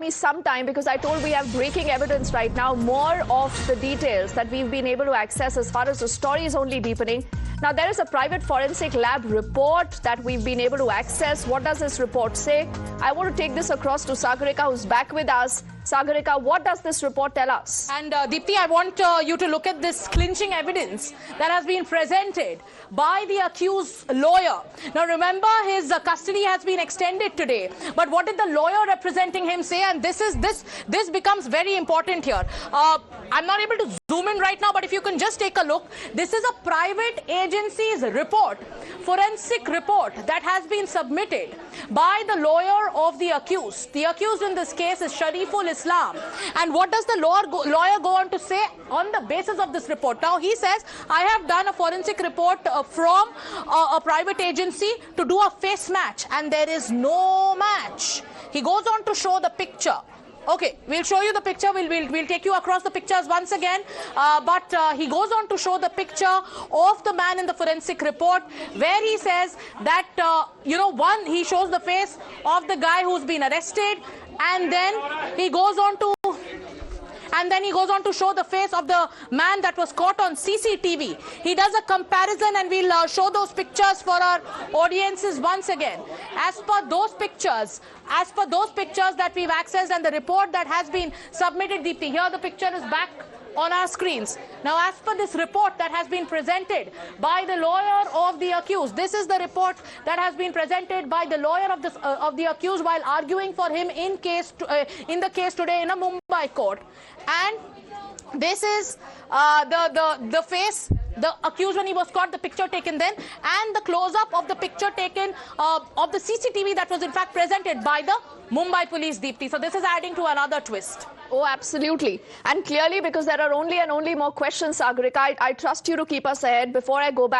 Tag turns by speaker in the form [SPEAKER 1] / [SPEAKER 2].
[SPEAKER 1] me some time because I told we have breaking evidence right now. More of the details that we've been able to access as far as the story is only deepening. Now, there is a private forensic lab report that we've been able to access. What does this report say? I want to take this across to Sagarika, who's back with us. Sagarika, what does this report tell us?
[SPEAKER 2] And Deepthi, I want you to look at this clinching evidence that has been presented by the accused's lawyer. Now, remember, his custody has been extended today. But what did the lawyer representing him say? And this becomes very important here. I'm not able to zoom in right now, but if you can just take a look, this is a private agency's report, forensic report that has been submitted by the lawyer of the accused. The accused in this case is Shariful Islam. And what does the lawyer go on to say on the basis of this report? Now, he says, I have done a forensic report from a private agency to do a face match, and there is no match. He goes on to show the picture. Okay, we'll show you the picture. We'll take you across the pictures once again. But he goes on to show the picture of the man in the forensic report, where he says that, he shows the face of the guy who's been arrested, and then he goes on to show the face of the man that was caught on CCTV. He does a comparison, and we'll show those pictures for our audiences once again. As per those pictures that we've accessed and the report that has been submitted, Deepthi, here the picture is back on our screens. Now, as per this report that has been presented by the lawyer of the accused, this is the report that has been presented by the lawyer of the accused while arguing for him in the case today in a Mumbai court. And this is the face, the accused when he was caught, the picture taken then, and the close-up of the picture taken of the CCTV that was in fact presented by the Mumbai police, Deepthi. So this is adding to another twist.
[SPEAKER 1] Oh, absolutely. And clearly, because there are only more questions, Sagarika, I trust you to keep us ahead. Before I go back